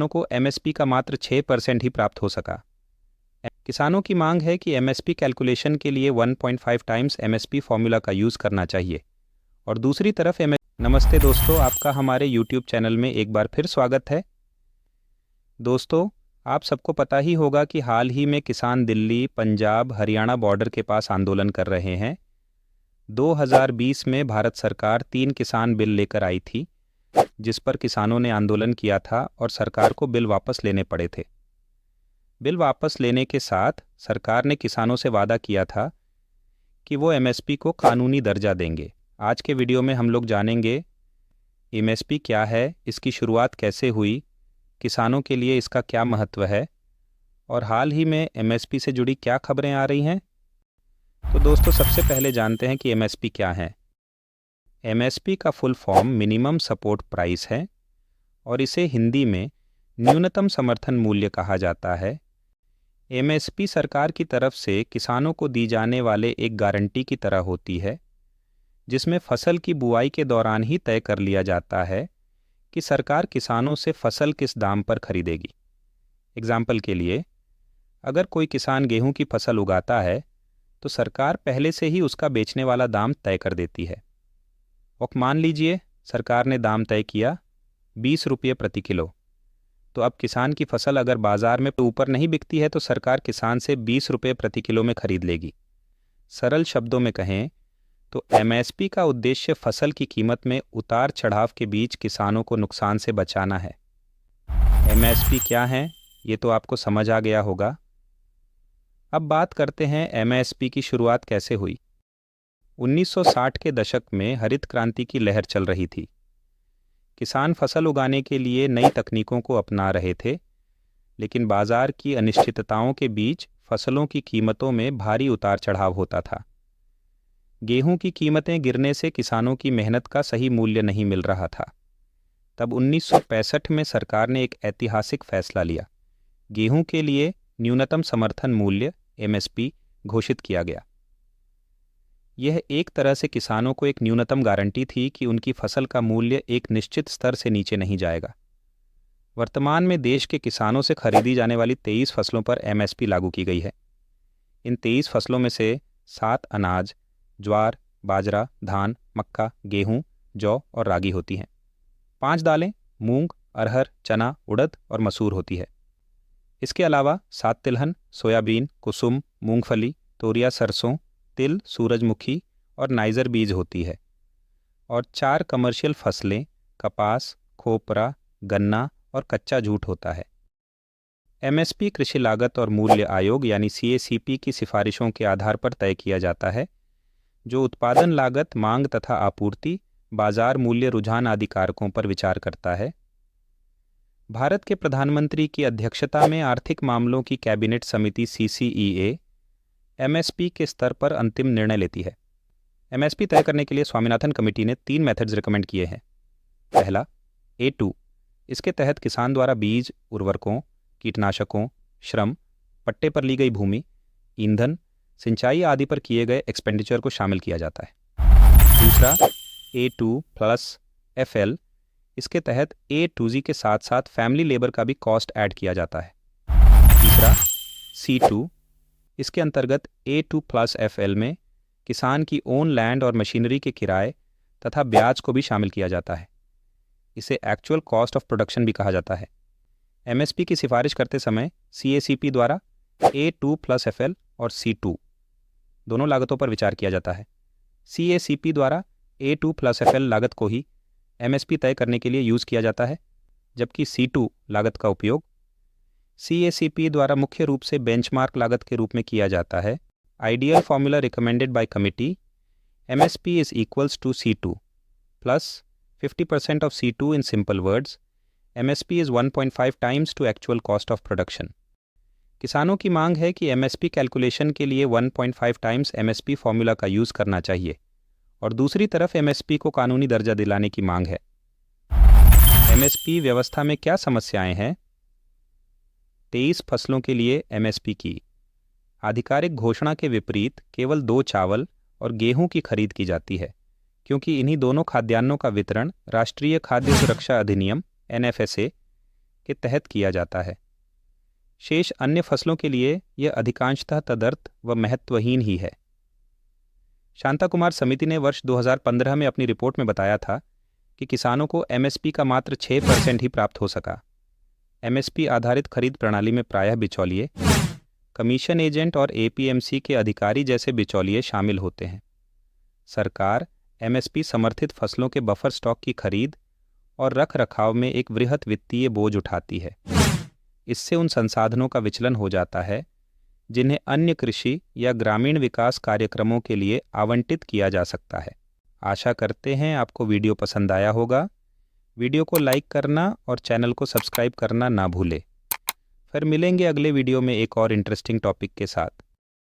किसानों को एमएसपी का मात्र 6% ही प्राप्त हो सका। किसानों की मांग है कि एमएसपी कैलकुलेशन के लिए 1.5 टाइम्स एमएसपी फॉर्मूला का यूज़ करना चाहिए। और दूसरी तरफ नमस्ते दोस्तों, आपका हमारे यूट्यूब चैनल में एक बार फिर स्वागत है। दोस्तों, आप सबको पता ही होगा कि हाल ही में किसान दिल्ली, पंजाब, हरियाणा बॉर्डर के पास आंदोलन कर रहे हैं। 2020 में भारत सरकार 3 किसान बिल लेकर आई थी, जिस पर किसानों ने आंदोलन किया था और सरकार को बिल वापस लेने पड़े थे। बिल वापस लेने के साथ सरकार ने किसानों से वादा किया था कि वो एमएसपी को कानूनी दर्जा देंगे। आज के वीडियो में हम लोग जानेंगे एमएसपी क्या है, इसकी शुरुआत कैसे हुई, किसानों के लिए इसका क्या महत्व है और हाल ही में एमएसपी से जुड़ी क्या खबरें आ रही हैं। तो दोस्तों, सबसे पहले जानते हैं कि एमएसपी क्या है। एमएसपी का full form minimum support price है और इसे हिंदी में न्यूनतम समर्थन मूल्य कहा जाता है। एमएसपी सरकार की तरफ से किसानों को दी जाने वाले एक गारंटी की तरह होती है, जिसमें फसल की बुआई के दौरान ही तय कर लिया जाता है कि सरकार किसानों से फसल किस दाम पर खरीदेगी। एग्जाम्पल के लिए, अगर कोई किसान गेहूं की फसल उगाता है तो सरकार पहले से ही उसका बेचने वाला दाम तय कर देती है। और मान लीजिए सरकार ने दाम तय किया 20 रुपये प्रति किलो, तो अब किसान की फसल अगर बाज़ार में ऊपर नहीं बिकती है तो सरकार किसान से 20 रुपये प्रति किलो में खरीद लेगी। सरल शब्दों में कहें तो एमएसपी का उद्देश्य फसल की कीमत में उतार चढ़ाव के बीच किसानों को नुकसान से बचाना है। एमएसपी क्या है, ये तो आपको समझ आ गया होगा। अब बात करते हैं एमएसपी की शुरुआत कैसे हुई। 1960 के दशक में हरित क्रांति की लहर चल रही थी। किसान फसल उगाने के लिए नई तकनीकों को अपना रहे थे, लेकिन बाजार की अनिश्चितताओं के बीच फसलों की कीमतों में भारी उतार चढ़ाव होता था। गेहूं की कीमतें गिरने से किसानों की मेहनत का सही मूल्य नहीं मिल रहा था। तब 1965 में सरकार ने एक ऐतिहासिक फैसला लिया। गेहूं के लिए न्यूनतम समर्थन मूल्य एमएसपी घोषित किया गया। यह एक तरह से किसानों को एक न्यूनतम गारंटी थी कि उनकी फसल का मूल्य एक निश्चित स्तर से नीचे नहीं जाएगा। वर्तमान में देश के किसानों से खरीदी जाने वाली 23 फसलों पर एमएसपी लागू की गई है। इन 23 फसलों में से 7 अनाज, ज्वार, बाजरा, धान, मक्का, गेहूं, जौ और रागी होती हैं। 5 दालें मूंग, अरहर, चना, उड़द और मसूर होती है। इसके अलावा 7 तिलहन, सोयाबीन, कुसुम, मूंगफली, तोरिया, सरसों, तिल, सूरजमुखी और नाइजर बीज होती है। और 4 कमर्शियल फसलें कपास, खोपरा, गन्ना और कच्चा जूट होता है। एमएसपी कृषि लागत और मूल्य आयोग यानी सीएसीपी की सिफारिशों के आधार पर तय किया जाता है, जो उत्पादन लागत, मांग तथा आपूर्ति, बाजार मूल्य, रुझान आदि कारकों पर विचार करता है। भारत के प्रधानमंत्री की अध्यक्षता में आर्थिक मामलों की कैबिनेट समिति सीसीईए एमएसपी के स्तर पर अंतिम निर्णय लेती है। एमएसपी तय करने के लिए स्वामीनाथन कमेटी ने 3 मेथड्स रिकमेंड किए हैं। पहला A2, इसके तहत किसान द्वारा बीज, उर्वरकों, कीटनाशकों, श्रम, पट्टे पर ली गई भूमि, ईंधन, सिंचाई आदि पर किए गए एक्सपेंडिचर को शामिल किया जाता है। दूसरा A2+FL, इसके तहत A2G के साथ साथ फैमिली लेबर का भी कॉस्ट ऐड किया जाता है। तीसरा C2, इसके अंतर्गत A2+FL में किसान की ओन लैंड और मशीनरी के किराए तथा ब्याज को भी शामिल किया जाता है। इसे एक्चुअल कॉस्ट ऑफ प्रोडक्शन भी कहा जाता है। एमएसपी की सिफारिश करते समय सीएसीपी द्वारा A2+FL और C2 दोनों लागतों पर विचार किया जाता है। सीएसीपी द्वारा A2+FL लागत को ही एमएसपी तय करने के लिए यूज़ किया जाता है, जबकि C2 लागत का उपयोग सीएसीपी द्वारा मुख्य रूप से बेंचमार्क लागत के रूप में किया जाता है। Ideal formula recommended by committee, MSP is equals to C2 plus 50% of C2 in simple words, MSP is 1.5 times to actual cost of production. किसानों की मांग है कि एमएसपी कैलकुलेशन के लिए 1.5 टाइम्स एमएसपी फॉर्मूला का यूज़ करना चाहिए और दूसरी तरफ एमएसपी को कानूनी दर्जा दिलाने की मांग है। एमएसपी व्यवस्था में क्या समस्याएं हैं? 23 फसलों के लिए एमएसपी की आधिकारिक घोषणा के विपरीत केवल 2 चावल और गेहूं की खरीद की जाती है, क्योंकि इन्हीं दोनों खाद्यान्नों का वितरण राष्ट्रीय खाद्य सुरक्षा अधिनियम (NFSA) के तहत किया जाता है। शेष अन्य फसलों के लिए यह अधिकांशतः तदर्थ व महत्वहीन ही है। शांता कुमार समिति ने वर्ष 2015 में अपनी रिपोर्ट में बताया था कि किसानों को एमएसपी का मात्र 6% ही प्राप्त हो सका। एमएसपी आधारित खरीद प्रणाली में प्रायः बिचौलिए, कमीशन एजेंट और एपीएमसी के अधिकारी जैसे बिचौलिए शामिल होते हैं। सरकार एमएसपी समर्थित फसलों के बफर स्टॉक की खरीद और रख रखाव में एक वृहत वित्तीय बोझ उठाती है। इससे उन संसाधनों का विचलन हो जाता है जिन्हें अन्य कृषि या ग्रामीण विकास कार्यक्रमों के लिए आवंटित किया जा सकता है। आशा करते हैं आपको वीडियो पसंद आया होगा। वीडियो को लाइक करना और चैनल को सब्सक्राइब करना ना भूलें। फिर मिलेंगे अगले वीडियो में एक और इंटरेस्टिंग टॉपिक के साथ।